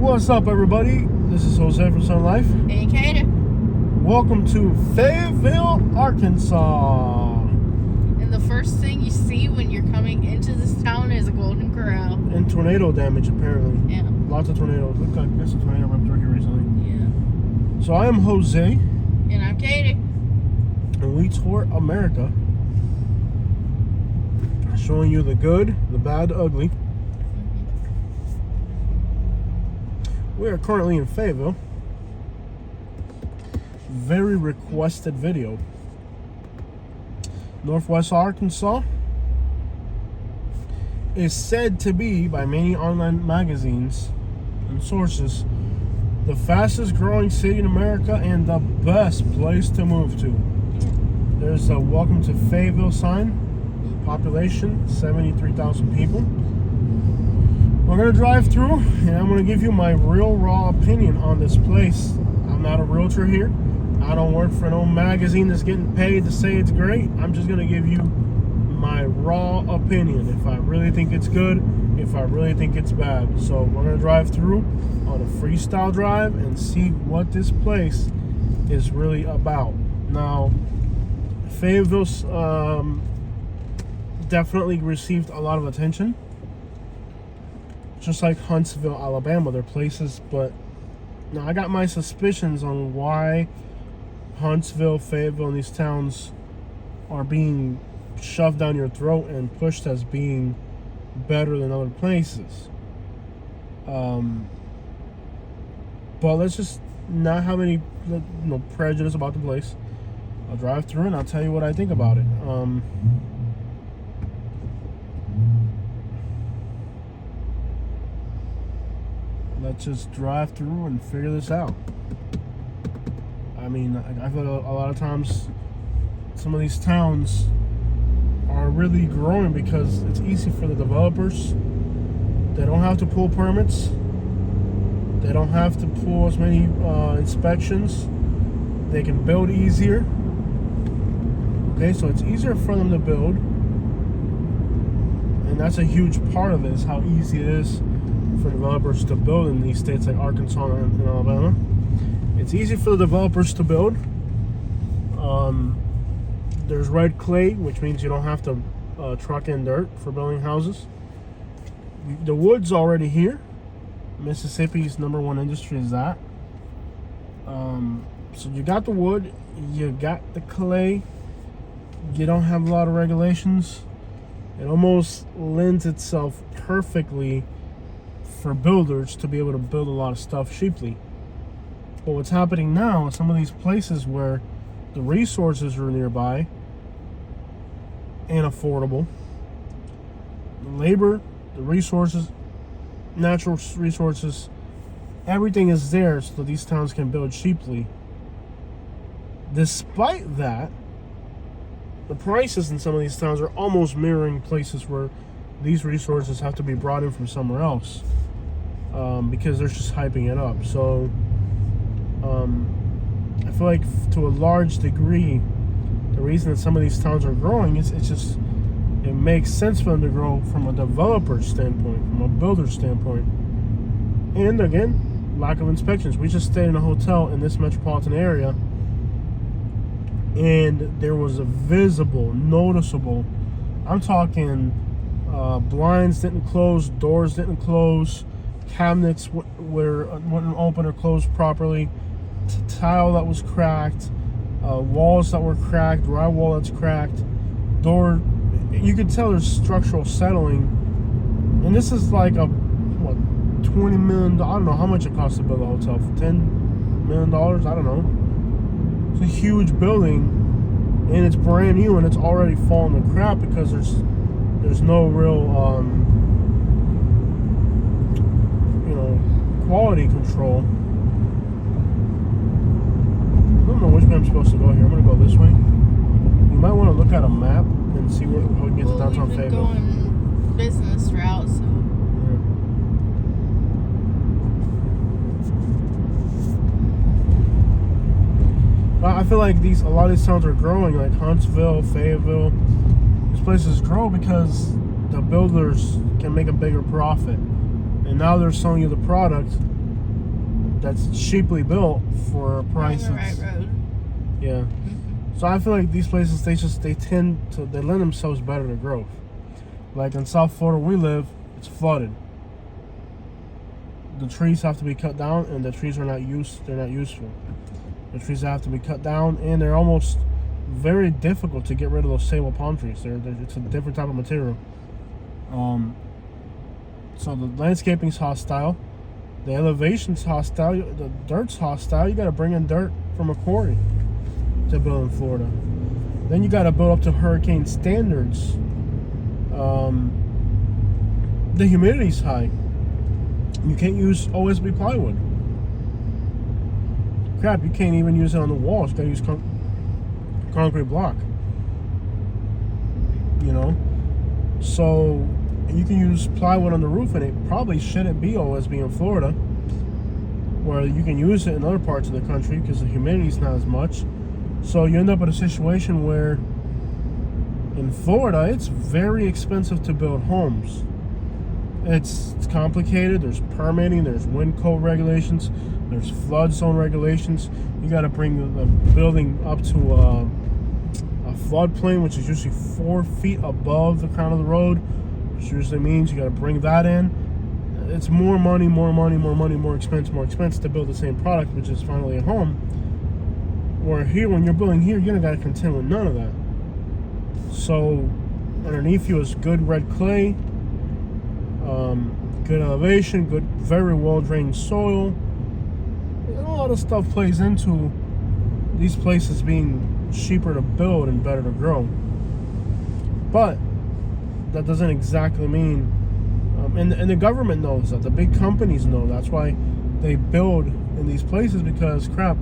What's up, everybody? This is Jose from Sun Life. Hey, Katie. Welcome to Fayetteville, Arkansas. And the first thing you see when you're coming into this town is a golden corral. And tornado damage, apparently. Yeah. Lots of tornadoes. Look like there's a tornado ripped through here recently. Yeah. So I am Jose. And I'm Katie. And we tour America. Showing you the good, the bad, the ugly. We are currently in Fayetteville. Very requested video. Northwest Arkansas is said to be, by many online magazines and sources, the fastest growing city in America and the best place to move to. There's a welcome to Fayetteville sign. Population 73,000 people. We're gonna drive through and I'm gonna give you my real raw opinion on this place. I'm not a realtor here. I don't work for no magazine that's getting paid to say it's great. I'm just gonna give you my raw opinion. If I really think it's good, if I really think it's bad. So we're gonna drive through on a freestyle drive and see what this place is really about. Now, Fayetteville's definitely received a lot of attention. Just like Huntsville, Alabama, they're places, but now I got my suspicions on why Huntsville, Fayetteville, and these towns are being shoved down your throat and pushed as being better than other places. But let's just not have any prejudice about the place. I'll drive through and I'll tell you what I think about it. Let's just drive through and figure this out. I mean, I feel like a lot of times some of these towns are really growing because it's easy for the developers. They don't have to pull permits. They don't have to pull as many inspections. They can build easier. Okay, so it's easier for them to build. And that's a huge part of it, is how easy it is for developers to build in these states like Arkansas and Alabama. It's easy for the developers to build. There's red clay, which means you don't have to truck in dirt for building houses. The wood's already here. Mississippi's #1 industry is that. So you got the wood, you got the clay. You don't have a lot of regulations. It almost lends itself perfectly for builders to be able to build a lot of stuff cheaply. But what's happening now is some of these places where the resources are nearby and affordable, the labor, the resources, natural resources, everything is there so that these towns can build cheaply. Despite that, the prices in some of these towns are almost mirroring places where these resources have to be brought in from somewhere else. Because they're just hyping it up. So I feel like to a large degree, the reason that some of these towns are growing is it makes sense for them to grow from a developer standpoint, from a builder standpoint. And again, lack of inspections. We just stayed in a hotel in this metropolitan area, and there was a visible, noticeable, I'm talking blinds didn't close, doors didn't close, cabinets wouldn't open or close properly, tile that was cracked, walls that were cracked, drywall that's cracked, door. You could tell there's structural settling. And this is like a $20 million. I don't know how much it costs to build a hotel. $10 million. I don't know. It's a huge building, and it's brand new, and it's already falling to crap because there's no real quality control. I don't know which way I'm supposed to go here. I'm gonna go this way. You might want to look at a map and see how we can get to downtown Fayetteville. We've been going business route, so. Yeah. I feel like a lot of these towns are growing, like Huntsville, Fayetteville. These places grow because the builders can make a bigger profit. And now they're selling you the product that's cheaply built for a price. On the right road. Yeah. So I feel like these places they lend themselves better to growth. Like in South Florida we live, it's flooded. The trees have to be cut down, and the trees are not useful. The trees have to be cut down, and they're almost very difficult to get rid of those sable palm trees. It's a different type of material. So the landscaping's hostile, the elevation's hostile, the dirt's hostile. You got to bring in dirt from a quarry to build in Florida. Then you got to build up to hurricane standards. The humidity's high. You can't use OSB plywood. Crap, you can't even use it on the walls. You gotta use concrete block. You know? So, you can use plywood on the roof, and it probably shouldn't be OSB in Florida, where you can use it in other parts of the country because the humidity's not as much. So, you end up in a situation where in Florida, it's very expensive to build homes. It's complicated. There's permitting, there's wind code regulations, there's flood zone regulations. You got to bring the building up to a floodplain, which is usually 4 feet above the crown of the road, which usually means you got to bring that in. It's more money, more expense to build the same product, which is finally a home. Where here, when you're building here, you're gonna got to contend with none of that. So underneath you is good red clay. Good elevation, good, very well drained soil. A lot of stuff plays into these places being cheaper to build and better to grow. But that doesn't exactly mean, and the government knows that, the big companies know. That's why they build in these places, because crap,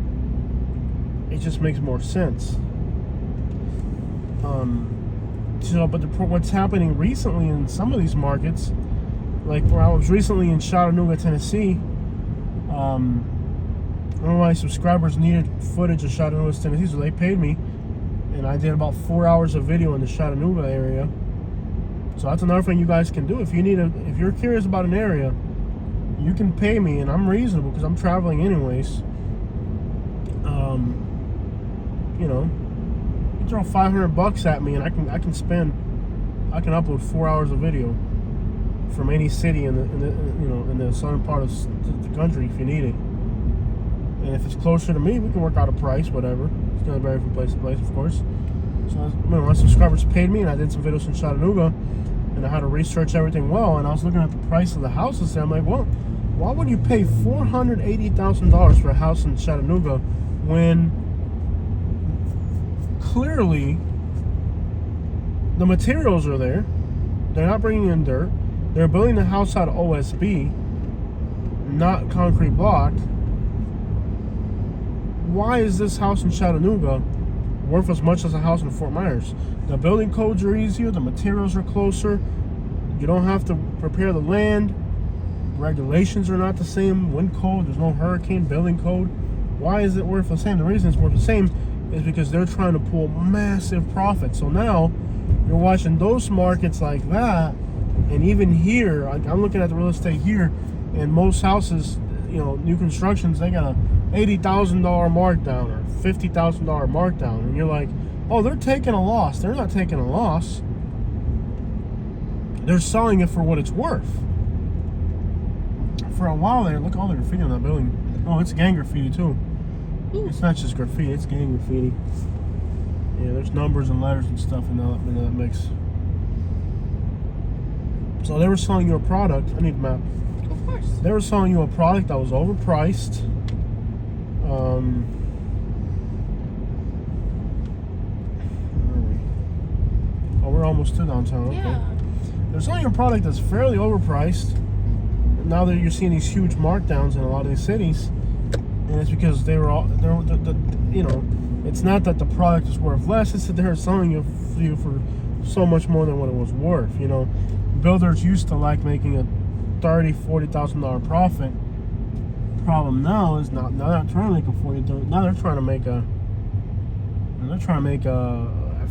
it just makes more sense. What's happening recently in some of these markets, like where I was recently in Chattanooga, Tennessee, one of my subscribers needed footage of Chattanooga, Tennessee, so they paid me, and I did about 4 hours of video in the Chattanooga area. So that's another thing you guys can do. If you're curious about an area, you can pay me, and I'm reasonable because I'm traveling anyways. You know, you throw $500 at me, and I can upload 4 hours of video from any city in the southern part of the country if you need it. And if it's closer to me, we can work out a price, whatever. It's gonna vary from place to place, of course. So my subscribers paid me, and I did some videos in Chattanooga, and I had to research everything well. And I was looking at the price of the houses there. I'm like, well, why would you pay $480,000 for a house in Chattanooga when clearly the materials are there? They're not bringing in dirt. They're building the house out of OSB, not concrete block. Why is this house in Chattanooga worth as much as a house in Fort Myers? The building codes are easier, the materials are closer, you don't have to prepare the land, regulations are not the same, wind code, there's no hurricane building code. Why is it worth the same? The reason it's worth the same is because they're trying to pull massive profits. So now you're watching those markets like that, and even here, I'm looking at the real estate here, and most houses, new constructions, they got a $80,000 markdown or $50,000 markdown, and you're like, oh, they're taking a loss. They're not taking a loss. They're selling it for what it's worth. For a while there, look at all the graffiti on that building. Oh, it's gang graffiti too. Ooh. It's not just graffiti, it's gang graffiti. Yeah, there's numbers and letters and stuff in that mix. So they were selling you a product. I need a map. Of course. They were selling you a product that was overpriced. Where are we? Oh, we're almost to downtown. Okay. Yeah. They're selling a product that's fairly overpriced. And now that you're seeing these huge markdowns in a lot of these cities, and it's because it's not that the product is worth less. It's that they're selling you for so much more than what it was worth. Builders used to like making a $30,000-$40,000 profit. Problem now is now they're not trying to make a $40,000. Now they're trying to make a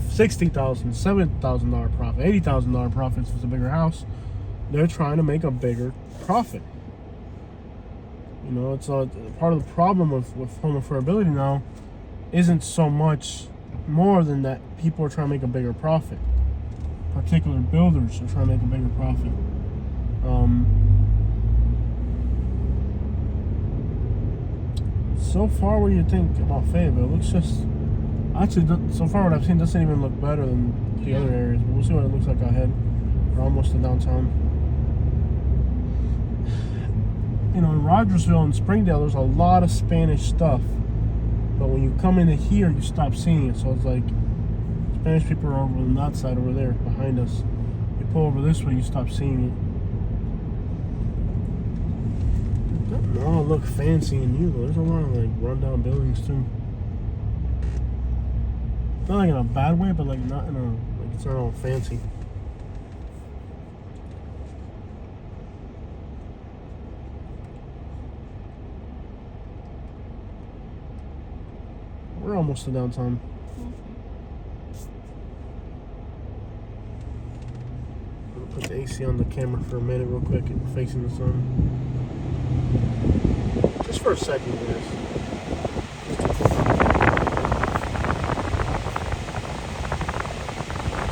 $60,000, $70,000 profit, $80,000 profit if it's a bigger house. They're trying to make a bigger profit. You know, it's part of the problem with home affordability now isn't so much more than that people are trying to make a bigger profit. Particular builders are trying to make a bigger profit. So far, what do you think about Fayetteville? It looks just actually so far what I've seen doesn't even look better than the other areas. But we'll see what it looks like ahead. We're almost to downtown. You know, in Rogersville and Springdale, there's a lot of Spanish stuff. But when you come into here, you stop seeing it. So it's like Spanish people are over on that side over there behind us. You pull over this way, you stop seeing it. It doesn't all look fancy in you though. There's a lot of like rundown buildings too. Not like in a bad way, but like not in a like it's not all fancy. We're almost to downtown. I'll put the AC on the camera for a minute real quick and facing the sun. Just for a second, guys.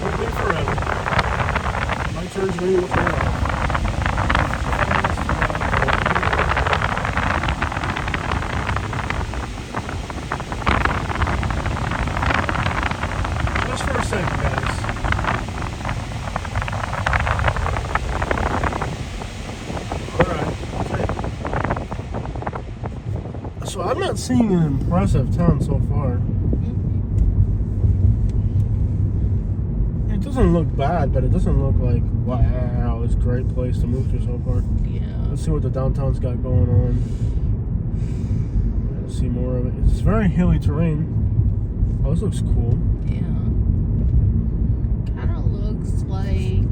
Won't be forever. My turn's ready to turn off. So I'm not seeing an impressive town so far. It doesn't look bad, but it doesn't look like, wow, it's a great place to move to so far. Yeah. Let's see what the downtown's got going on. Let's see more of it. It's very hilly terrain. Oh, this looks cool. Yeah. Kind of looks like...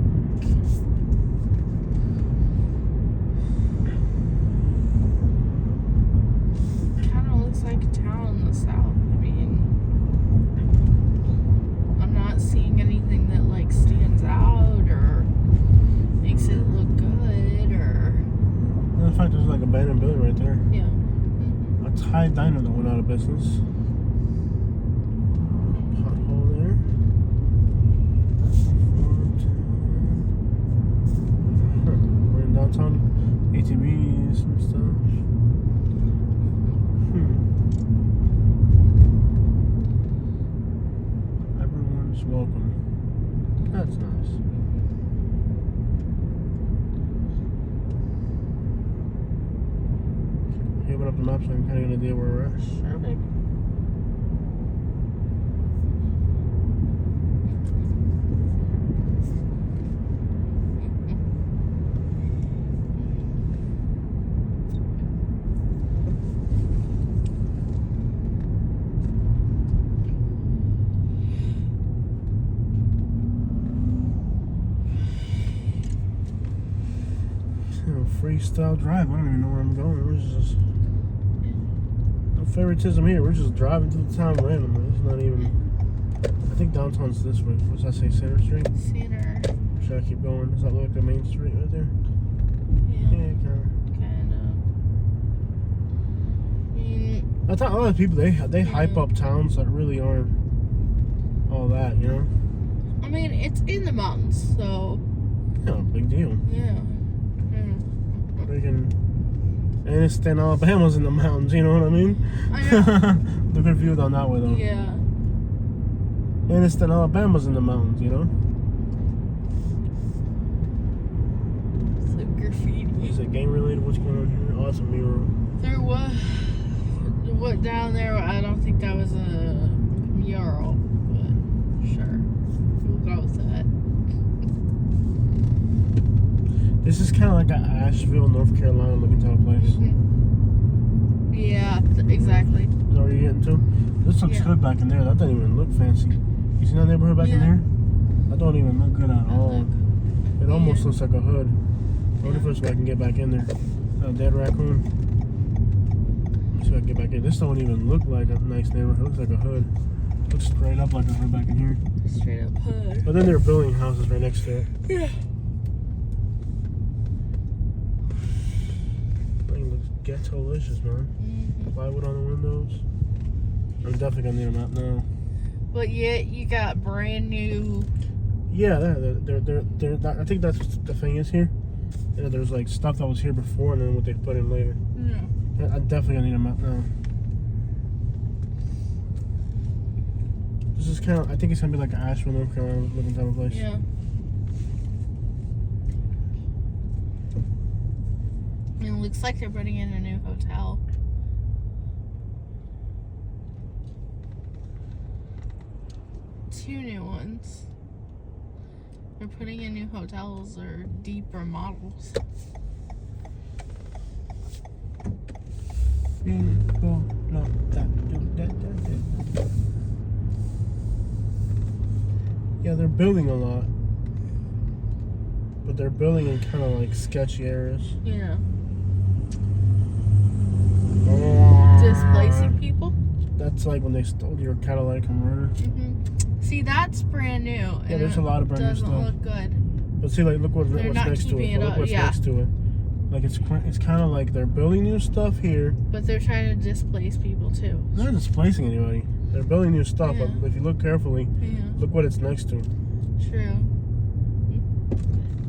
like a town in the south. I mean, I'm not seeing anything that like stands out or makes it look good or. In fact, there's like a abandoned building right there. Yeah. A Thai diner that went out of business. Pothole there. We're in downtown. ATVs and stuff. Welcome. That's nice. Hey, open up the map so I can kind of get an idea where we're at. Sure, baby. Freestyle drive. I don't even know where I'm going. We're just no favoritism here. We're just driving through the town randomly. It's not even. I think downtown's this way. What's that say? Center Street. Center. Should I keep going? Does that look like the main street right there? Yeah. Kind of. I mean, I thought a lot of people they hype up towns that really aren't all that. You know. I mean, it's in the mountains, so. Yeah, big deal. Yeah. Freaking Anniston, Alabama's in the mountains, you know what I mean? I know. Look at view down that way though. Yeah. Anniston, Alabama's in the mountains, you know? It's like graffiti. Is it game related? What's going on here? Oh, it's a mural. There was what down there, I don't think that was a mural, but sure. We'll go with that. This is kind of like an Asheville, North Carolina looking type of place. Mm-hmm. Yeah, exactly. Is that where you're getting to? This looks good back in there. That doesn't even look fancy. You see that neighborhood back in there? That don't even look good at all. It almost looks like a hood. I wonder if I can get back in there. A dead raccoon. Let's see if I can get back in. This don't even look like a nice neighborhood. It looks like a hood. Looks straight up like a hood back in here. Straight up hood. But then they're building houses right next to it. Yeah. ghetto-licious, man. Plywood on the windows. I'm definitely gonna need a map now. But yet you got brand new. Yeah, they're I think that's what the thing is here. Yeah, there's like stuff that was here before and then what they put in later. Yeah. I definitely gonna need a map now. This is kind of, I think it's gonna be like an Asheville, North Carolina looking type of place. Yeah. And it looks like they're putting in a new hotel. Two new ones. They're putting in new hotels or deeper models. Yeah, they're building a lot. But they're building in kind of like sketchy areas. Yeah. Displacing people? That's like when they stole your catalytic converter. See, that's brand new. Yeah, there's a lot of brand new stuff. Doesn't look good. But see, like, look what's next to it. Look what's next to it. Like, it's kind of like they're building new stuff here. But they're trying to displace people too. They're not displacing anybody. They're building new stuff. Yeah. But if you look carefully, look what it's next to. True.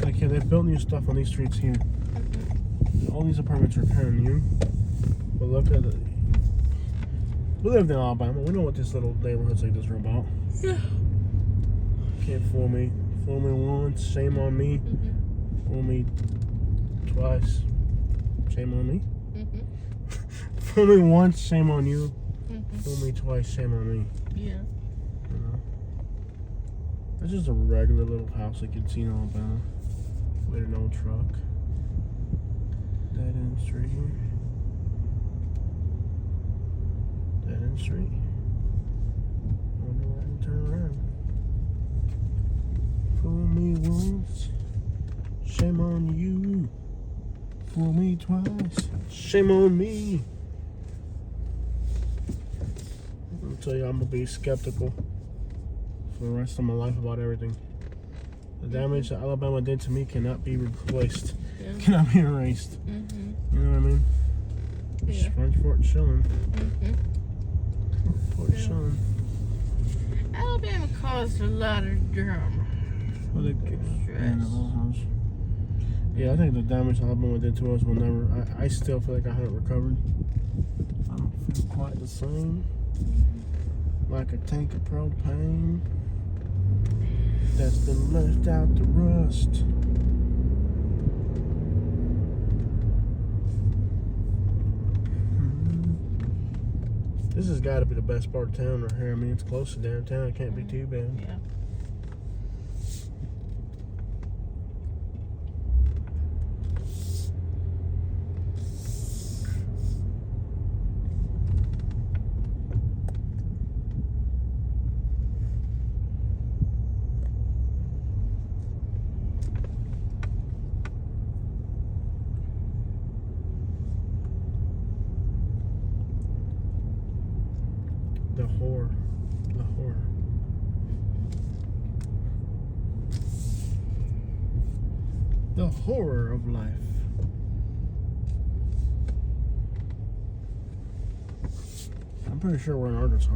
Like, yeah, they built new stuff on these streets here. All these apartments are kind of new. But look at it. We lived in Alabama. We know what these little neighborhoods like this are about. Yeah. Can't fool me. Fool me once, shame on me. Fool me twice, shame on me. Fool me once, shame on you. Fool me twice, shame on me. Yeah. You know? That's just a regular little house like you'd see in Alabama. With an old truck. Dead end street here. Dead end street. I wonder why I can turn around. Fool me once, shame on you. Fool me twice, shame on me. I'll tell you, I'm gonna be skeptical for the rest of my life about everything. The damage that Alabama did to me cannot be replaced. Yeah. Cannot be erased. You know what I mean? Yeah. French Fort chilling. Fort chilling. Alabama caused a lot of drama. Yeah, I think the damage Alabama did to us will never. I still feel like I haven't recovered. I don't feel quite the same. Like a tank of propane that's been left out to rust. This has got to be the best part of town right here. I mean, it's close to downtown. It can't be too bad. Yeah. The horror of life. I'm pretty sure we're in Arkansas.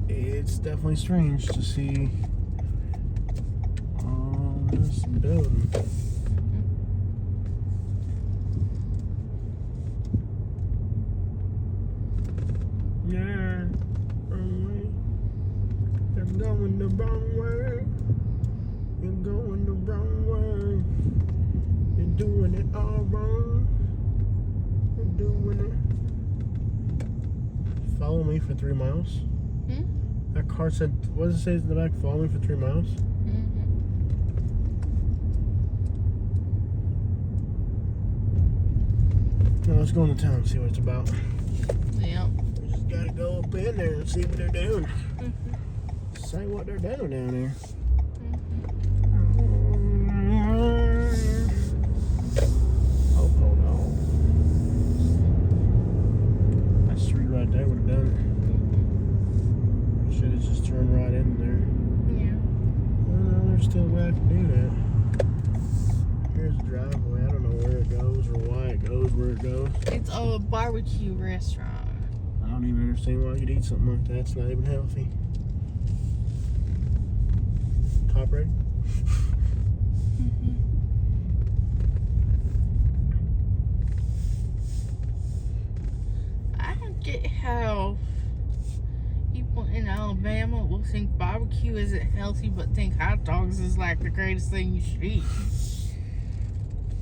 It's definitely strange to see this building. Yeah, wrong way. You're going the wrong way. You're going the wrong way. You're doing it all wrong. You're doing it. Follow me for 3 miles. That car said, what does it say in the back? Follow me for 3 miles. Now let's go into town and see what it's about. Yeah. We just gotta go up in there and see what they're doing. Say what they're doing down there. driveway. I don't know where it goes or why it goes where it goes. It's a barbecue restaurant. I don't even understand why you'd eat something like that. It's not even healthy. Top red? I don't get how people in Alabama will think barbecue isn't healthy, but think hot dogs is like the greatest thing you should eat.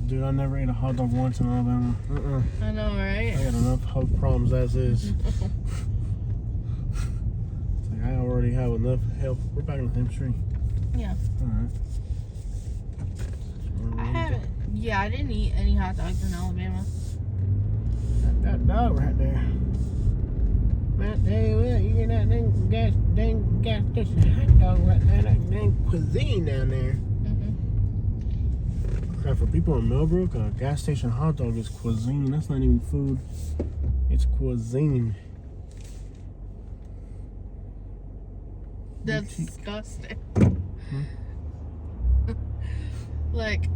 Dude, I never ate a hot dog once in Alabama. I know, right? I got enough health problems as is. It's like I already have enough health. We're back in the same street. Yeah. Alright. I haven't. Yeah, I didn't eat any hot dogs in Alabama. That dog right there. Man, tell you what, you get that dang gas station hot dog right there, that dang cuisine down there. Crap, for people in Millbrook, a gas station hot dog is cuisine. That's not even food. It's cuisine. That's disgusting. Like,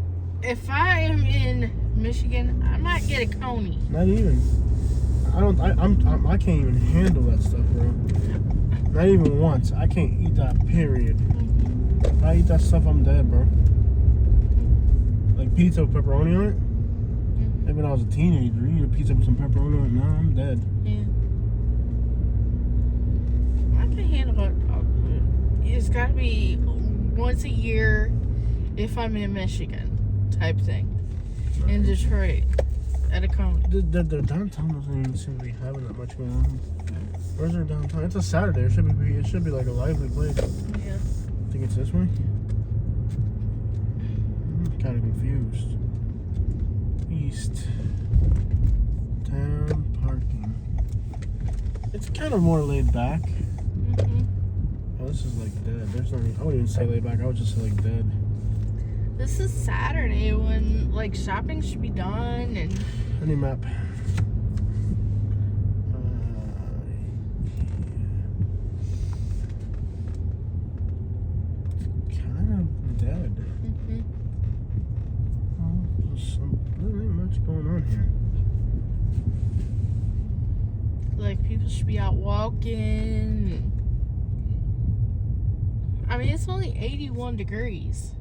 if I am in Michigan, I might get a coney. Not even. I can't even handle that stuff, bro. Not even once. I can't eat that, period. If I eat that stuff, I'm dead, bro. Like pizza with pepperoni on it. Maybe when I was a teenager, you eat a pizza with some pepperoni on it. Nah, I'm dead. Yeah. I can handle hot dog food. It's gotta be once a year if I'm in Michigan type thing. In Detroit at a coney. The downtown doesn't even seem to be having that much going on. Where's their downtown? It's a Saturday. It should be like a lively place. Yeah. I think it's this way. I'm kind of confused. East town parking. It's kind of more laid back. Oh, this is like dead. There's no. I wouldn't even say laid back. I would just say like dead. This is Saturday when like shopping should be done and. Any map. Kind of dead. There ain't much going on here. Like people should be out walking. I mean, it's only 81 degrees.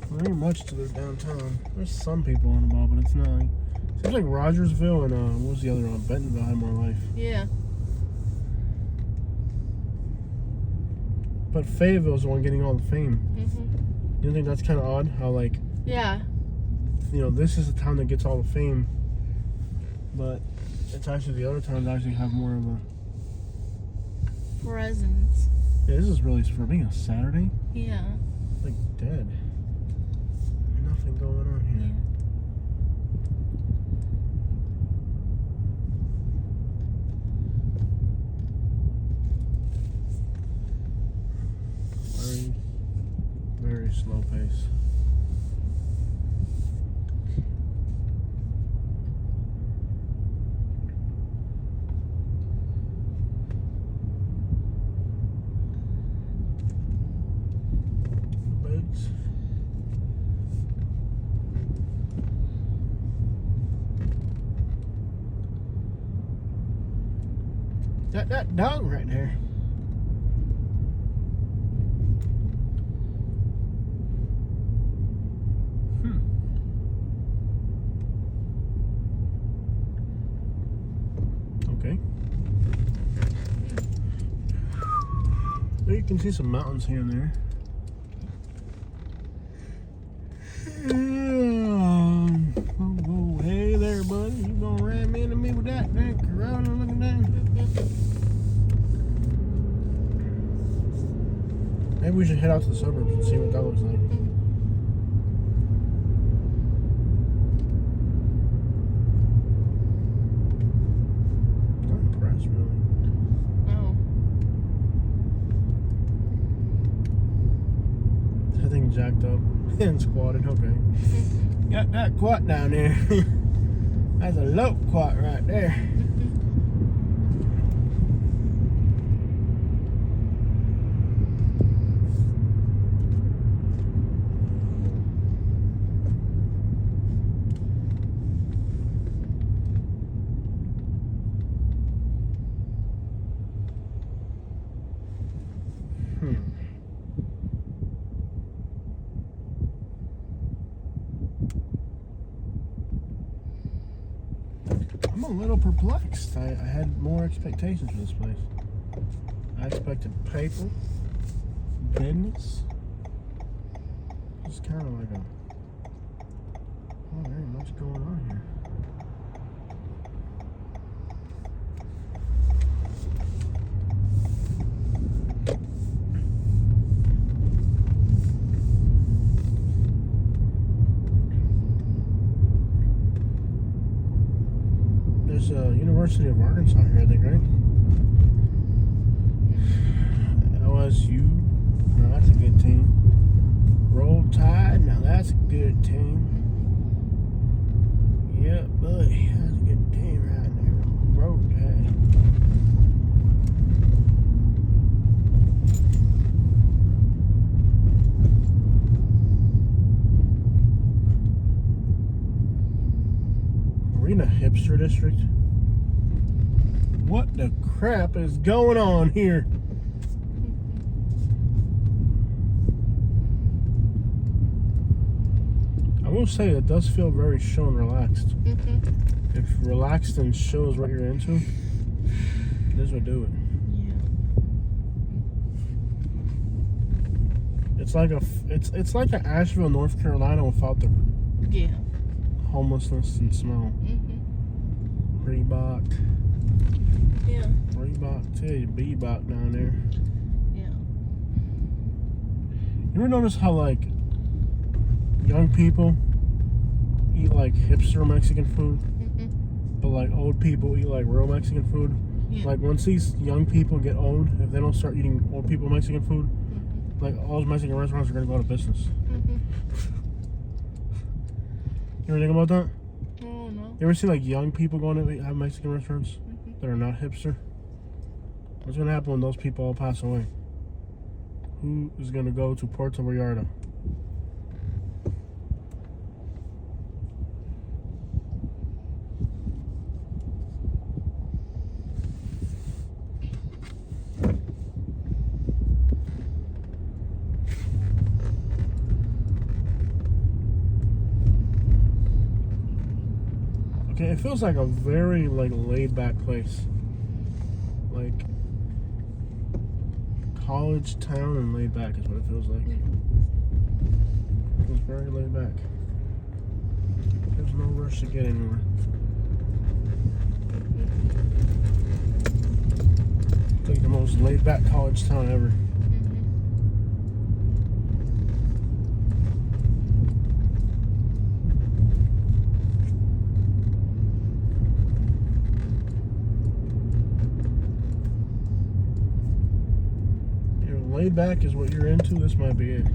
There ain't much to their downtown. There's some people on the ball, but it's not like. Seems like Rogersville and what was the other one? Bentonville had more life. Yeah. But Fayetteville's the one getting all the fame. You don't think that's kind of odd? How like. Yeah. You know, this is the town that gets all the fame, but it's actually the other towns actually have more of a presence. Yeah, this is really for being a Saturday. Yeah. Like dead. Nothing going on here. Yeah. Very slow pace. That dog right there. Okay. There you can see some mountains here and there. Oh, hey there, buddy. You gonna ram into me with that dang Corona looking thing? Maybe we should head out to the suburbs and see what that looks like. Not impressed, really. Oh. That thing jacked up and squatted. Okay. Got that quad down there. That's a low quad right there. a little perplexed. I had more expectations for this place. I expected people, business. It's kind of like there ain't much going on here. There's University of Arkansas here, I think, right? LSU. Now that's a good team. Roll Tide. Now that's a good team. Yeah, buddy. That's a good team right there. Roll Tide. Are we in a hipster district? What the crap is going on here? I will say it does feel very chill and relaxed. If relaxed and chill is what you're into, this will do it. Yeah. It's like a Asheville, North Carolina without the Yeah. homelessness and smell. Reebok. Yeah. Reebok too. Bebop down there. Yeah. You ever notice how like young people eat like hipster Mexican food, but like old people eat like real Mexican food? Yeah. Like once these young people get old, if they don't start eating old people Mexican food, like all those Mexican restaurants are gonna go out of business. You ever think about that? Oh no. You ever see like young people going to have Mexican restaurants that are not hipster? What's gonna happen when those people all pass away? Who is gonna go to Puerto Vallarta? Okay, it feels like a very like laid back place. Like college town and laid back is what it feels like. It feels very laid back. There's no rush to get anywhere. It's like the most laid back college town ever. Laid back is what you're into, this might be it.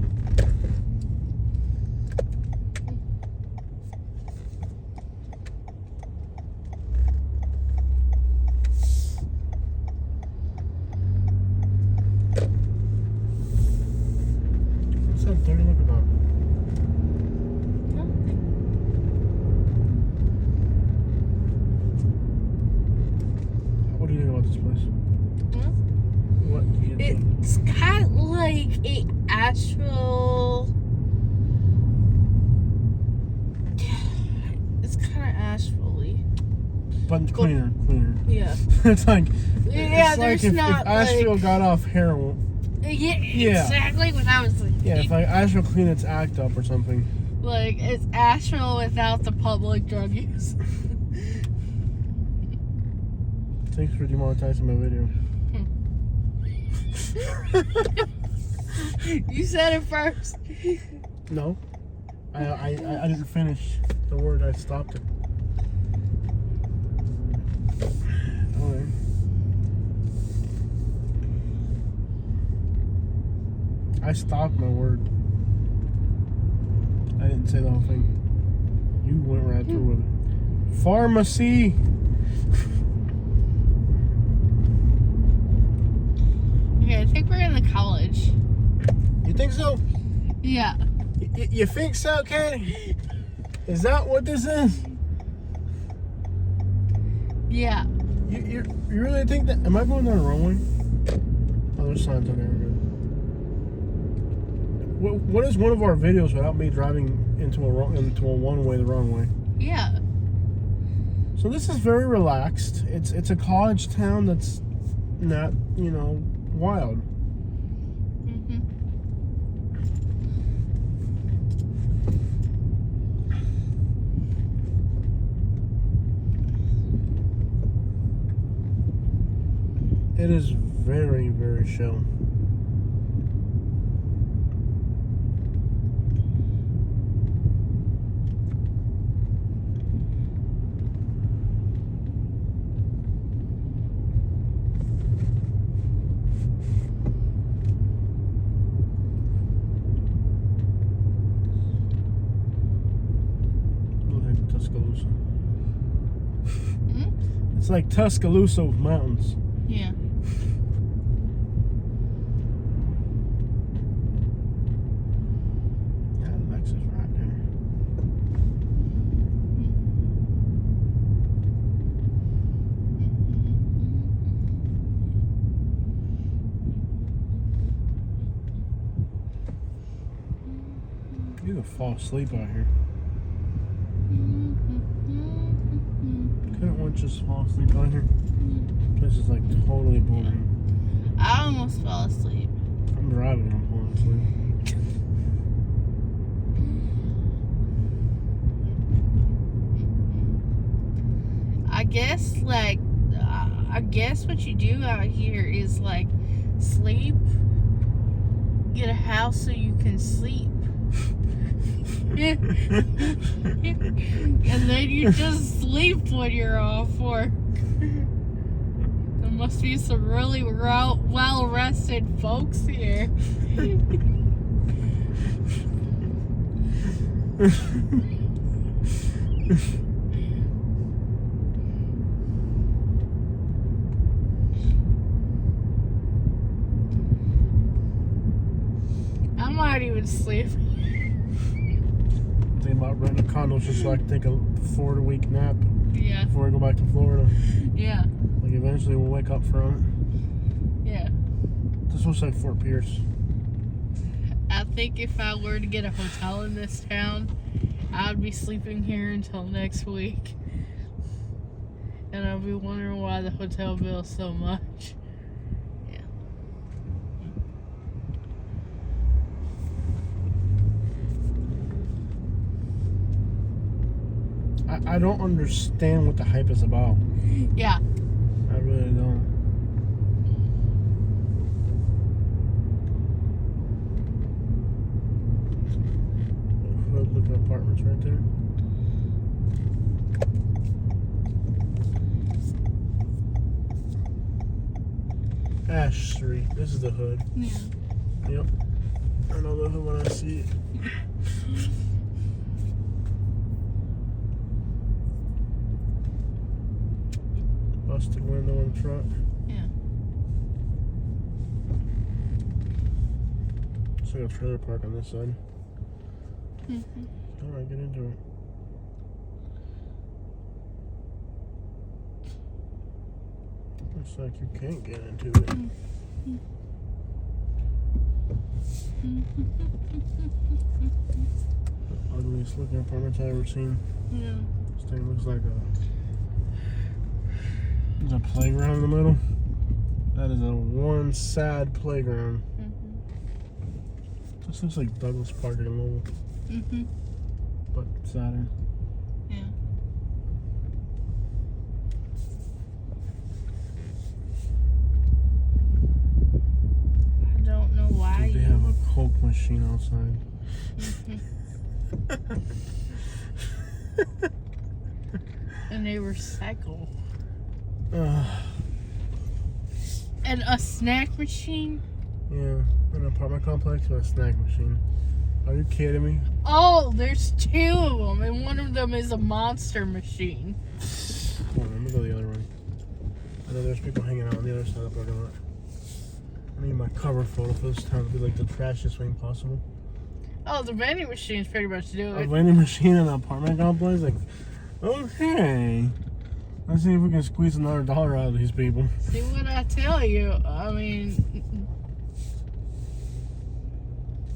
What's that dirty look about? Nothing. What do you think about this place? What do you think? It's kind of like a Asheville. It's kind of Asheville-y. But cleaner. Yeah. It's like Yeah, it's there's like if not Asheville like, got off heroin. Yeah, exactly what I was thinking. Yeah, if like Asheville cleaned its act up or something. Like it's Asheville without the public drug use. Thanks for demonetizing my video. You said it first. No, I didn't finish the word. I stopped it. Okay. I stopped my word. I didn't say the whole thing. You went right through with it. Pharmacy. Okay, I think we're in the college. You think so? Yeah. You think so, Katie? Is that what this is? Yeah. You really think that? Am I going down the wrong way? Oh, there's signs on there. We're good. What is one of our videos without me driving into a one way the wrong way? Yeah. So this is very relaxed. It's a college town that's not, wild. Mm-hmm. It is very, very chill. Tuscaloosa. Mm-hmm. It's like Tuscaloosa with mountains. Yeah. Yeah, the Lexus right there. You could fall asleep out here. Couldn't one just fall asleep out here? This is like totally boring. I almost fell asleep. I'm driving, I'm falling asleep. I guess what you do out here is like sleep, get a house so you can sleep. And then you just sleep when you're off work. There must be some really well rested folks here. I might even sleep. Thinking about renting a condo just so I can take a 4-week nap Yeah. before I go back to Florida. Yeah. Like eventually we'll wake up from it. Yeah. This looks like Fort Pierce. I think if I were to get a hotel in this town, I'd be sleeping here until next week. And I'll be wondering why the hotel bill is so much. Yeah. I don't understand what the hype is about. Yeah. I really don't. Hood looking apartments right there. Ash Street. This is the hood. Yeah. Yep. I know the hood when I see it. Busted window in the truck. Yeah. It's like a trailer park on this side. Mm-hmm. Alright, get into it. Looks like you can't get into it. The ugliest looking apartments I've ever seen. Yeah. This thing looks like there's a playground in the middle. That is a one sad playground. Mm-hmm. This looks like Douglas Park in Louisville, Mm-hmm. but sadder. Yeah. I don't know why They have a Coke machine outside. Mm-hmm. And they recycle. And a snack machine? Yeah, an apartment complex with a snack machine. Are you kidding me? Oh, there's 2 of them, and one of them is a monster machine. Hold on, let me go to the other one. I know there's people hanging out on the other side of the parking lot. I need my cover photo for this town to be like the trashiest thing possible. Oh, the vending machine's pretty much do A it. vending machine in an apartment complex? Like, okay. Let's see if we can squeeze another dollar out of these people. See what I tell you? I mean,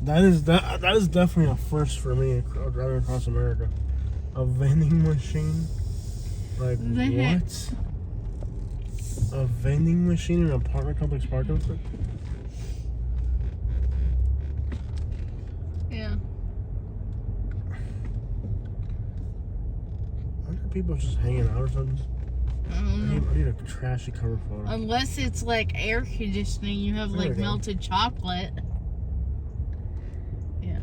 That is definitely a first for me driving across America. A vending machine. Like, They- what? A vending machine in an apartment complex parking lot? Yeah. Aren't people just hanging out or something? I don't know. I need a trashy cover photo. Unless it's like air conditioning, you have There like we go. melted chocolate. Yeah.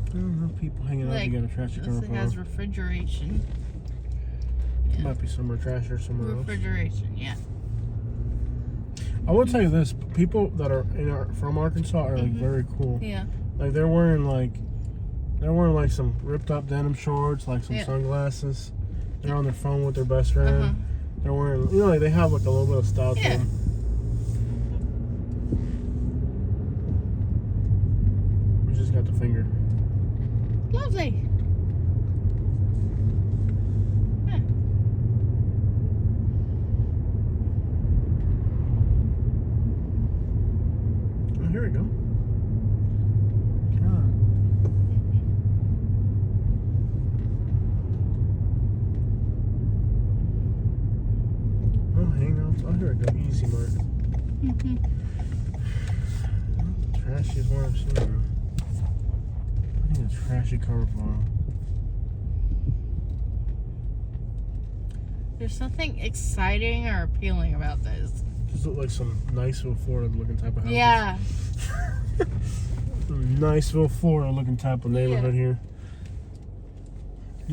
I don't know, people hanging out Like, to get a trashy cover This photo. has refrigeration. Yeah. Might be somewhere trashy or somewhere else. Refrigeration, yeah. I will tell you this: people that are from Arkansas are like very cool. Yeah. Like they're wearing like some ripped up denim shorts, like some Yeah. sunglasses. They're on their phone with their best friend. Uh-huh. They're wearing, like they have like a little bit of style to Yeah. them. We just got the finger. Lovely. Oh, here we go. God. Oh, hangouts. Oh, here we go. Easy Mart. Mm-hmm. Trashy is one I've seen. I need a trashy cover photo. There's nothing exciting or appealing about this. These look like some Niceville, Florida looking type of house. Yeah. Some Niceville, Florida looking type of neighborhood here.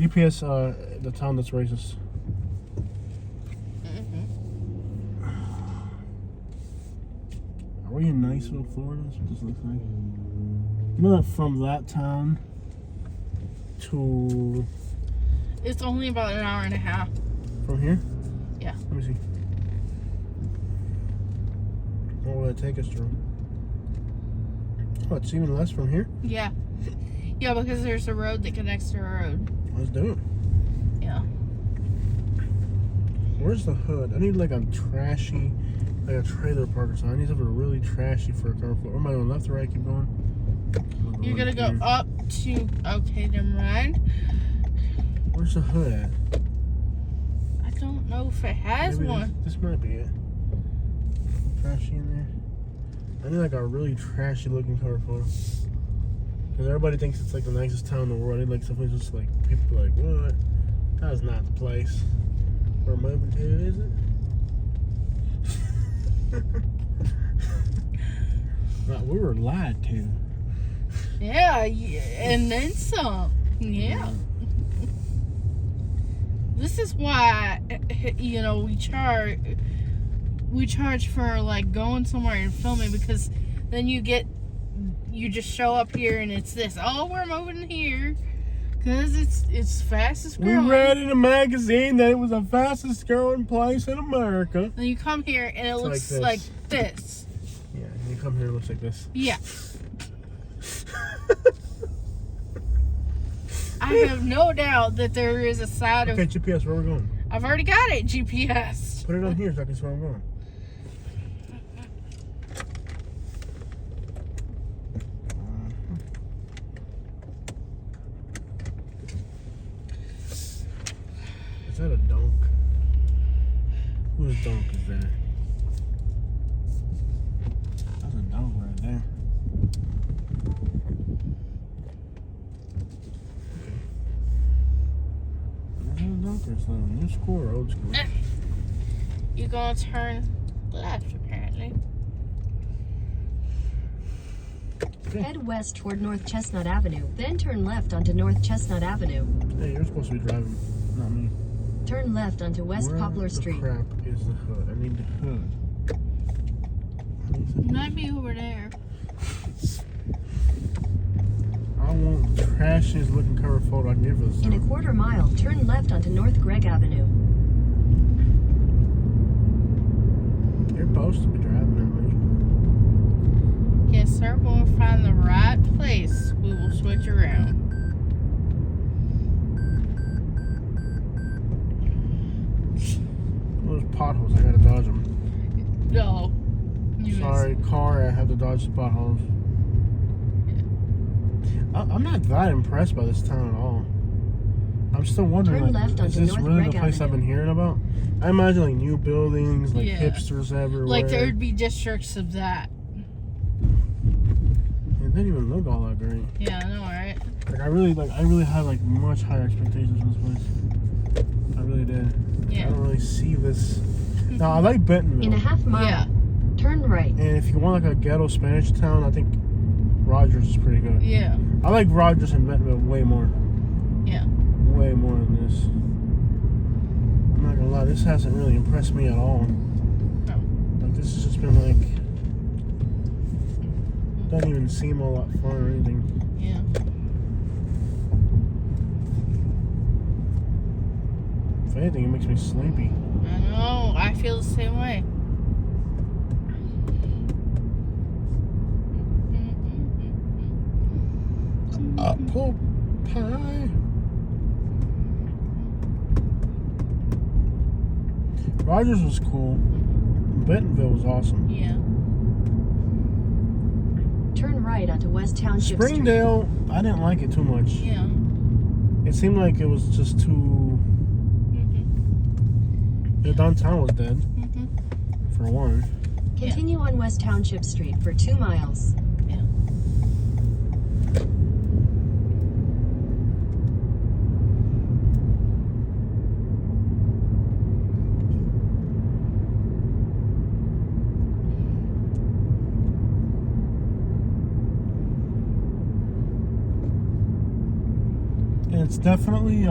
UPS, the town that's racist. Mm-hmm. Are we in Niceville, Florida? That's what this looks like. You know that from that town to It's only about an hour and a half. from here? Yeah. Let me see. What will that take us through? Oh, it's even less from here? Yeah. Yeah, because there's a road that connects to a road. Let's do it. Yeah. Where's the hood? I need like a trashy, like a trailer park or something. I need something really trashy for a car floor. Am I going left or right? Keep going. You're gonna go up to. Okay, never mind. Where's the hood at? I don't know if it has Maybe one. This might be it. Trashy in there. I need like a really trashy looking car photo. Because everybody thinks it's like the nicest town in the world. I need like something just like people are like, what? That's not the place we're moving to, is it? Well, we were lied to. Yeah, and then some. Yeah. This is why, we charge for like going somewhere and filming, because then you just show up here and it's this. Oh, we're moving here because it's fastest We growing. read in a magazine that it was the fastest growing place in America. Then you come here and it looks like like this. this. Yeah, and you come here, it looks like this. Yeah. I have no doubt that there is a side Okay, of. GPS, where we're going? I've already got it, GPS. Put it on here so I can see where I'm going. Is that a donk? Whose donk is that? That's a donk right there. Okay. Is that a donk or something? New school or old school? You're gonna turn left, apparently. Head west toward North Chestnut Avenue, then turn left onto North Chestnut Avenue. Hey, you're supposed to be driving, not me. Turn left onto West Where Poplar the Street. crap is the hood? I need the hood. It might be over there. I want the trashiest looking cover photo I can get for this. In a quarter mile, turn left onto North Gregg Avenue. You're supposed to be driving that way. Yes, sir. When we find the right place, we will switch around. Those potholes, I gotta dodge them. No. You Sorry, car, I have to dodge the potholes. I'm not that impressed by this town at all. I'm still wondering, Turn like, left is onto this North really Gregg the place I've Avenue. been hearing about? I imagine like new buildings, like Yeah. hipsters everywhere. Like there would be districts of that. It didn't even look all that great. Yeah, I know, right? Like I really had like much higher expectations for this place. I really did. Yeah. I don't really see this. Now I like Bentonville. In a half mile, Yeah. turn right. And if you want like a ghetto Spanish town, I think Rogers is pretty good. Yeah. I like Rogers and Bentonville way more. Yeah. Way more than this. I'm not gonna lie, this hasn't really impressed me at all. No. Like this has just been like, doesn't even seem a lot fun or anything. Yeah. If anything, it makes me sleepy. I know. I feel the same way. Apple pie. Rogers was cool. Bentonville was awesome. Yeah. Turn right onto West Township Street. Springdale, I didn't like it too much. Yeah. It seemed like it was just too. The downtown was dead, for one. Continue on West Township Street for 2 miles. Yeah. And it's definitely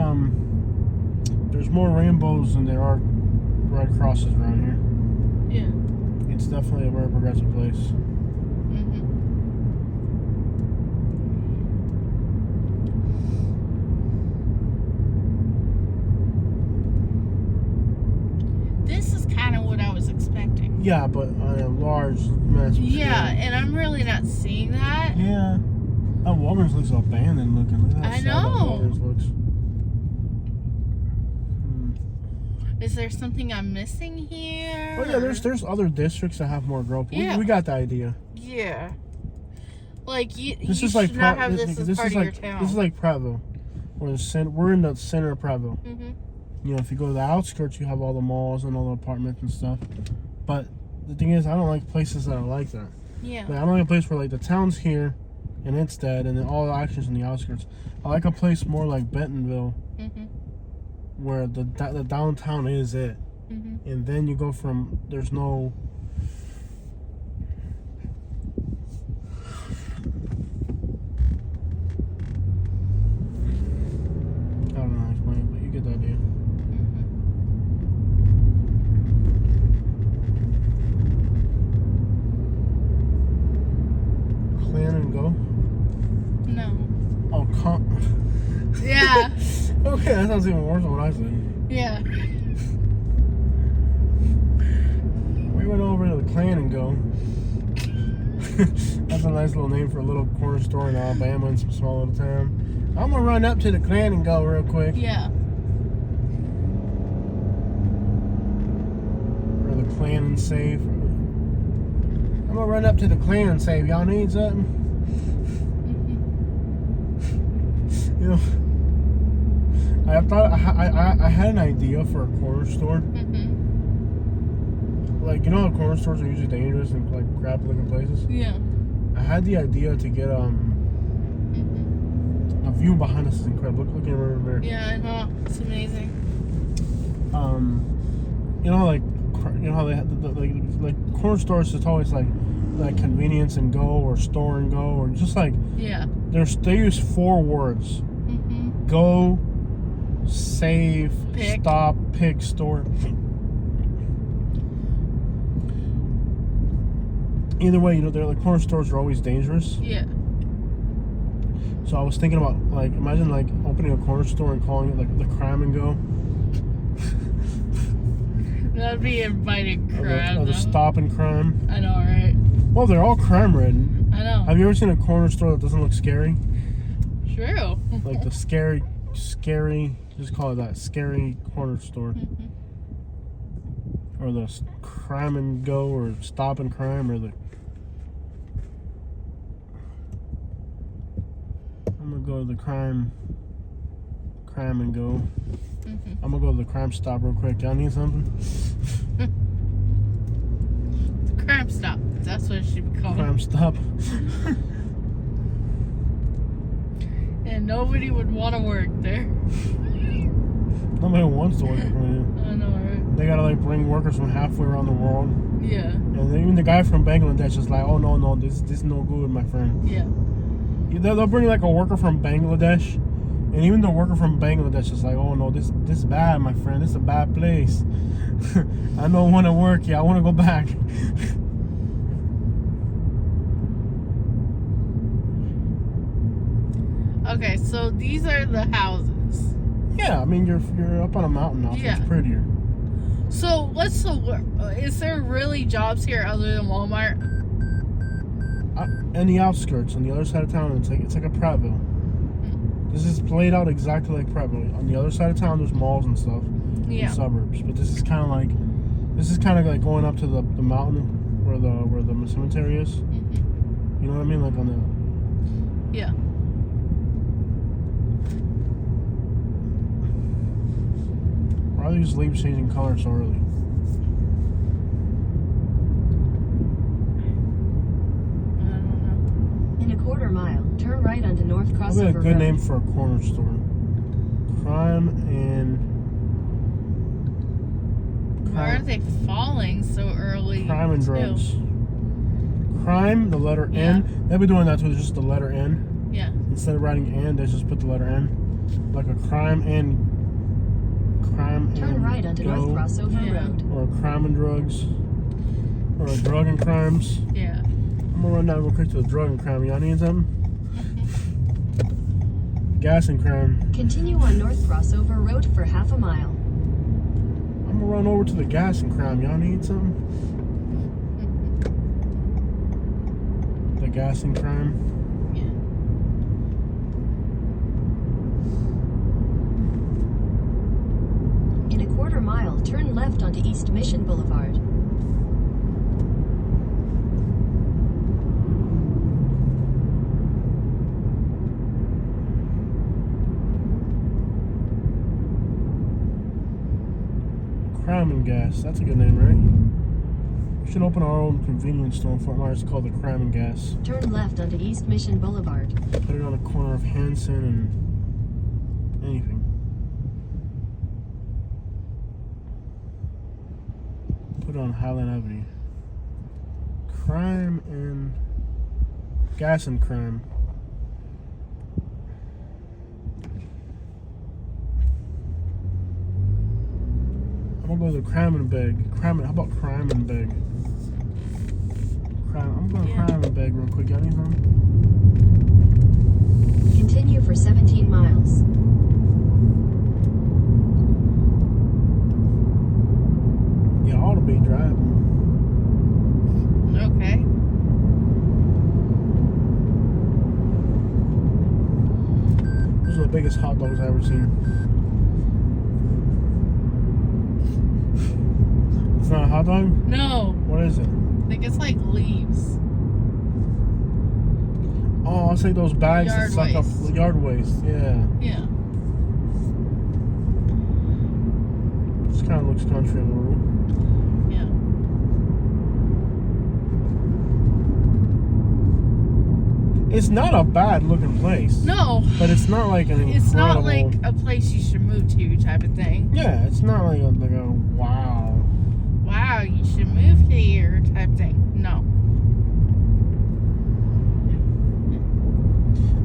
there's more rainbows than there are red crosses around here. Yeah. It's definitely a very progressive place. This is kind of what I was expecting. Yeah, but on a large, massive Yeah, scale. and I'm really not seeing that. Yeah. That Walgreens looks abandoned looking. Look at how I sad that know. Walgreens looks. Is there something I'm missing here? Oh yeah, there's other districts that have more growth. Yeah. We got the idea. Yeah. Like you This you is like should not have this this as is part like of your town. this is like Prattville. We're in the center of Prattville. You know, if you go to the outskirts, you have all the malls and all the apartments and stuff. But the thing is, I don't like places that are like that. Yeah. Like, I don't like a place where like the town's here and it's dead, and then all the action's in the outskirts. I like a place more like Bentonville, where the downtown is it, and then you go from there's no. I don't know how to explain it, but you get the idea. Plan and go. No. Oh, Yeah. Okay, that sounds even worse than what I said. Yeah. We went over to the Clan and Go. That's a nice little name for a little corner store in Alabama in some small little town. I'm gonna run up to the Clan and Go real quick. Yeah. Or the Clan and Save. I'm gonna run up to the Clan and Save. Y'all need something? You know, I thought I had an idea for a corner store. Like, you know how corner stores are usually dangerous and like crap looking places? Yeah. I had the idea to get the view behind us is incredible. Look at it over there. Yeah, I know. It's amazing. You know, like how they have like corner stores. It's always like convenience and go or store and go or just like Yeah. they use 4 words: go, save, Pick. stop, pick, store. Either way, you know, they're like corner stores are always dangerous. Yeah. So I was thinking about like imagine like opening a corner store and calling it like the Crime and Go. That'd be inviting Or crowd. the Stop and Crime. I know, right? Well, they're all crime ridden. I know. Have you ever seen a corner store that doesn't look scary? True. Like the scary, just call it that, scary corner store. Or the Crime and Go or Stop and Crime or the... I'm gonna go to the Crime crime and go. Mm-hmm. I'm gonna go to the crime stop real quick. Y'all need something? The crime stop. That's what it should be called. Crime stop. And nobody would want to work there. Nobody wants to work for you. I know, right? They gotta like bring workers from halfway around the world. Yeah. And even the guy from Bangladesh is like, oh no, this is no good, my friend. Yeah. They'll bring like a worker from Bangladesh, and even the worker from Bangladesh is like, oh no, this is bad, my friend. This is a bad place. I don't want to work here. I want to go back. Okay, so these are the houses. Yeah, I mean you're up on a mountain now, so Yeah. it's prettier. So what's the is there really jobs here other than Walmart? In the outskirts, on the other side of town, it's like a Prattville. This is played out exactly like Prattville. On the other side of town, there's malls and stuff, Yeah. in suburbs. But this is kind of like going up to the mountain where the cemetery is. Mm-hmm. You know what I mean? Like on the. Yeah. Why are these leaves changing color so early? In a quarter mile, turn right onto North Probably a Crossover good Road. name for a corner store. Crime and. Why are they falling so early? Crime and too? drugs. Crime, the letter Yeah. N. They've been doing that too, just the letter N. Yeah. Instead of writing N, they just put the letter N. Like a crime and Turn right onto go, North Crossover Yeah. Road. or a crime and drugs, or a drug and crimes. Yeah. I'm gonna run down real quick to the drug and crime. Y'all need something? Gas and crime. Continue on North Crossover Road for half a mile. I'm gonna run over to the gas and crime. Y'all need something? The gas and crime. Yeah. In a quarter mile, turn left onto East Mission Boulevard. Crime and gas. That's a good name, right? We should open our own convenience store in Fort Myers called the Crime and Gas. Turn left onto East Mission Boulevard. Put it on the corner of Hanson and anything. Put it on Highland Avenue. Crime and gas and crime. I'm gonna go to crime and beg. Crime and, how about crime and beg? Crime. I'm going to Yeah. crime and beg real quick. Got anything? Continue for 17 miles. Yeah, I ought to be driving. Okay. Those are the biggest hot dogs I've ever seen. It's not a hot dog? No. What is it? I think it's like leaves. Oh, I'll say those bags that Yard suck up waste. yard waste. Yeah. Yeah. This kind of looks country and rural. Yeah. It's not a bad looking place. No. But it's not like an It's not incredible- like a place you should move to type of thing. Yeah, it's not like a wow. Wow, you should move here type thing. No.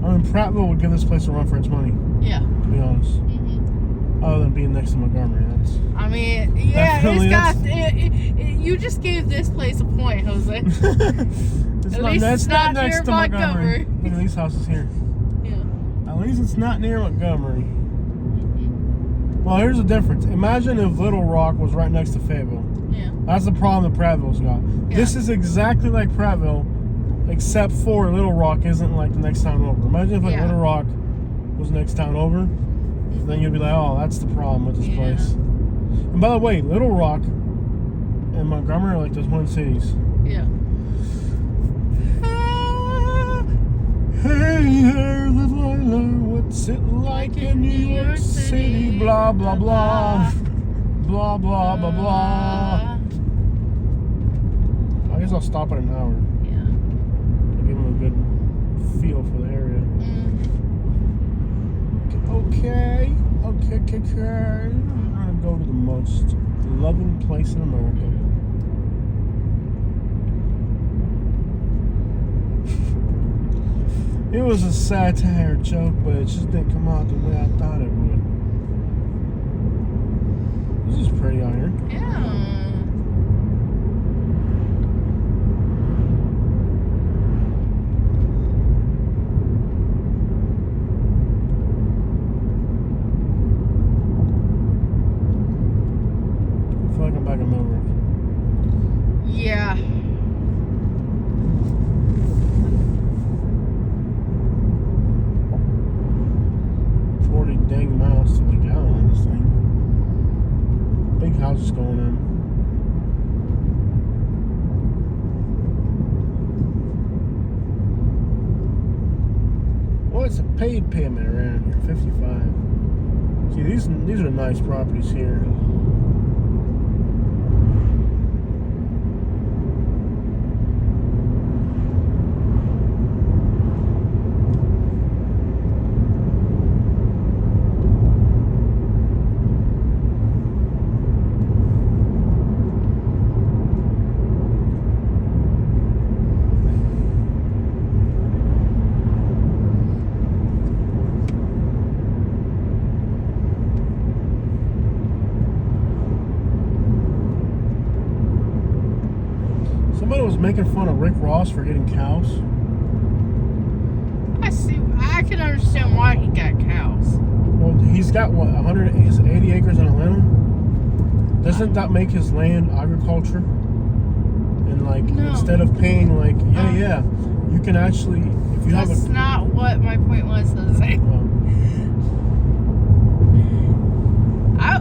I mean, Prattville would give this place a run for its money, Yeah. to be honest. Mm-hmm. Other than being next to Montgomery, that's. I mean, yeah, Definitely, it's got. You just gave this place a point, Jose. It's least that's it's not next near to Montgomery. Montgomery. Look at these houses here. Yeah. At least it's not near Montgomery. Well, here's the difference. Imagine if Little Rock was right next to Fayetteville. Yeah. That's the problem that Prattville's got. Yeah. This is exactly like Prattville, except for Little Rock isn't like the next town over. Imagine if like Yeah. Little Rock was the next town over. Then you'd be like, oh, that's the problem with this Yeah. place. And by the way, Little Rock and Montgomery are like the twin cities. Yeah. Hey there, Delilah, what's it like in New York City? Blah, blah, blah. Blah, blah, blah, blah. I guess I'll stop at an hour. Yeah. Give them a good feel for the area. Okay. I'm gonna go to the most loving place in America. It was a satire joke, but it just didn't come out the way I thought it would. This is pretty out here. Yeah. I feel like I'm back in Millbrook. Yeah. 40 dang miles to the gallon on this thing. Big houses going in. Well, it's a paid payment around here, 55. See, these are nice properties here. Somebody was making fun of Rick Ross for getting cows. I see. I can understand why he got cows. Well, he's got what, 180 acres in Atlanta? Doesn't that make his land agriculture? And like, No. instead of paying like, you can actually, if you have That's not what my point was, Jose.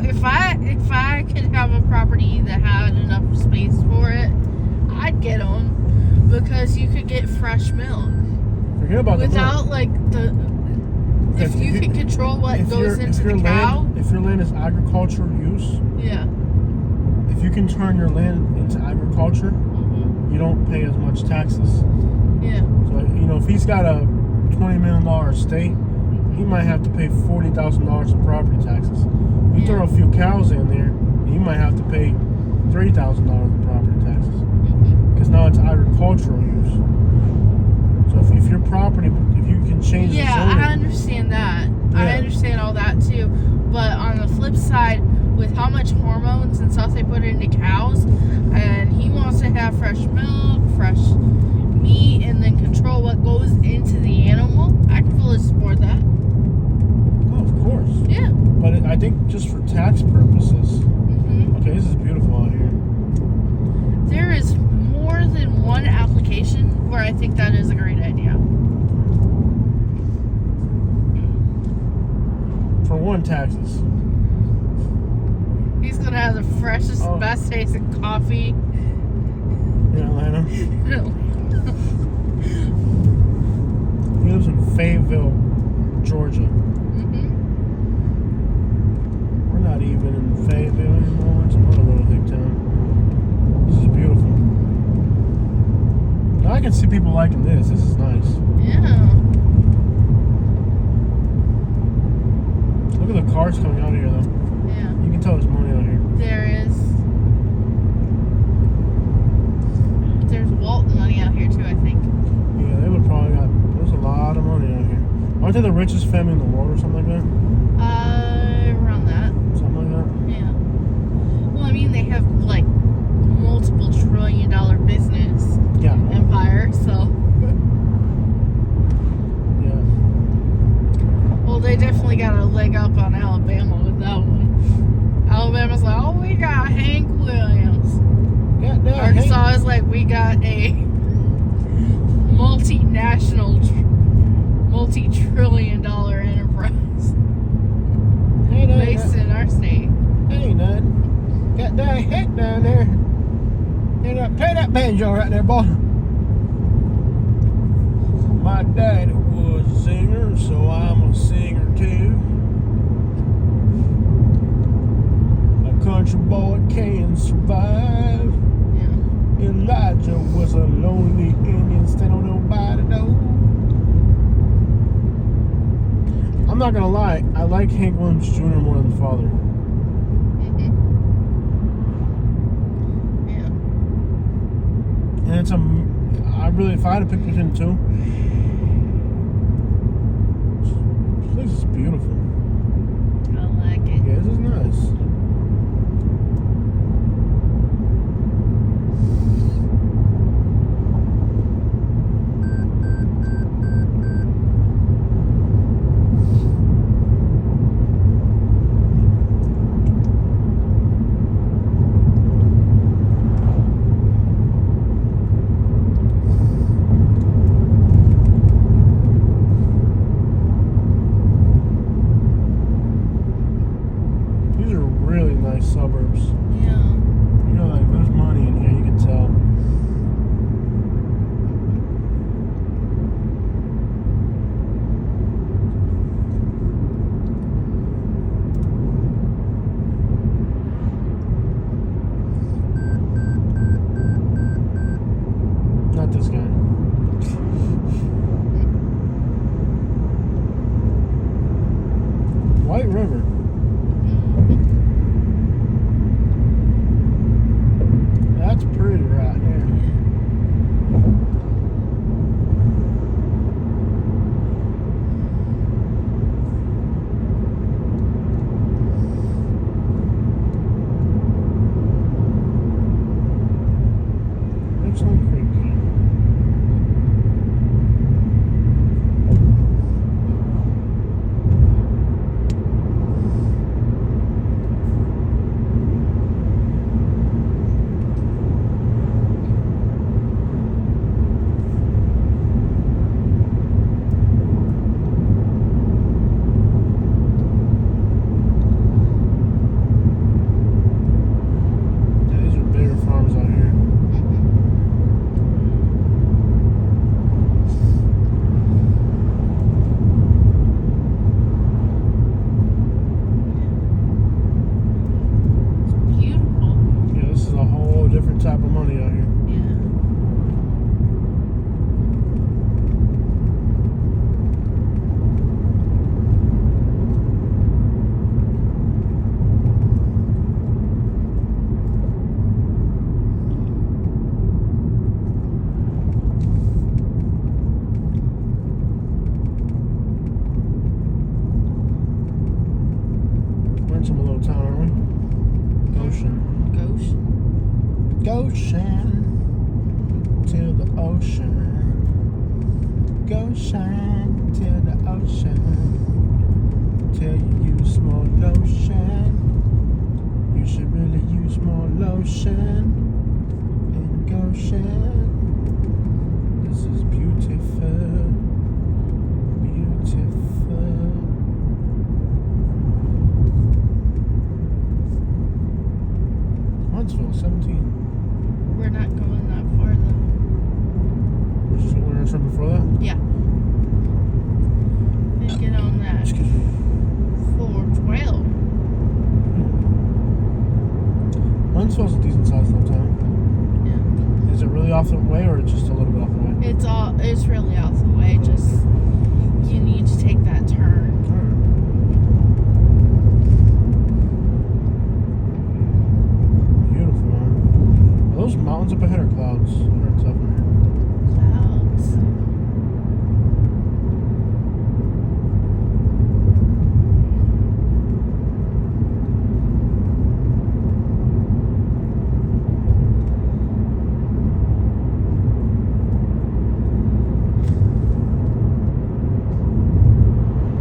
If I could have a property that had enough space for it, I'd get them because you could get fresh milk forget about without the like the. If you can control what goes into the cow, if your land is agricultural use, yeah. if you can turn your land into agriculture, you don't pay as much taxes. Yeah. So if he's got a $20 million estate, he might have to pay $40,000 in property taxes. You throw a few cows in there, you might have to pay $3,000 in property taxes. Because now it's agricultural use. So if your property, if you can change the zoning. I understand that. Yeah. I understand all that too. But on the flip side, with how much hormones and stuff they put into cows, and he wants to have fresh milk, fresh meat, and then control what goes into the animal, I can fully support that. Oh, of course. Yeah. But I think just for tax purposes. Okay, this is beautiful out here. There is more than one application where I think that is a great idea. For one, taxes. He's gonna have the freshest, best tasting coffee In Atlanta. He lives in Fayetteville, Georgia. We're not even in Fayetteville anymore. We're in some other little big town. This is beautiful. Now I can see people liking this. This is nice. Yeah. Look at the cars coming out of here, though. Yeah. You can tell there's money out here. There is. There's Walton money out here too, I think. Yeah, they would probably got. There's a lot of money out here. Aren't they the richest family in the world or something like that? Around that. Something like that. Yeah. Well, I mean, they have like multiple trillion-dollar business empire, so. Yeah. Well, they definitely got a leg up on Alabama with that one. Alabama's like, oh, we got Hank Williams. Arkansas is like, we got a multinational, multi-trillion-dollar enterprise based in our state. Ain't nothing. Got that heck down there. Play that banjo right there, boy. My daddy would. not gonna lie, I like Hank Williams Jr. more than the father. Yeah. And it's if I had to pick between the two, this place is beautiful. I like it. Yeah, this is nice. These are really nice suburbs. Yeah. You know, like there's money in here, you can tell. Not this guy. White River. That's pretty right there. Richland Creek. Yeah, these are bigger farms out here. Beautiful. Yeah, this is a whole different type of money out here. Yeah. We're in some little town, aren't we? Goshen. Ghost. Goshen. To the ocean. Goshen to the ocean. Till you use more lotion. You should really use more lotion. In Goshen. This is beautiful. Beautiful. Huntsville, 17. We're not going that far though. We're just going to before that? Yeah. Then get on that Excuse me. 412. Huntsville's a decent sized little town. Yeah. Is it really off the way or just a little bit off the way? It's really off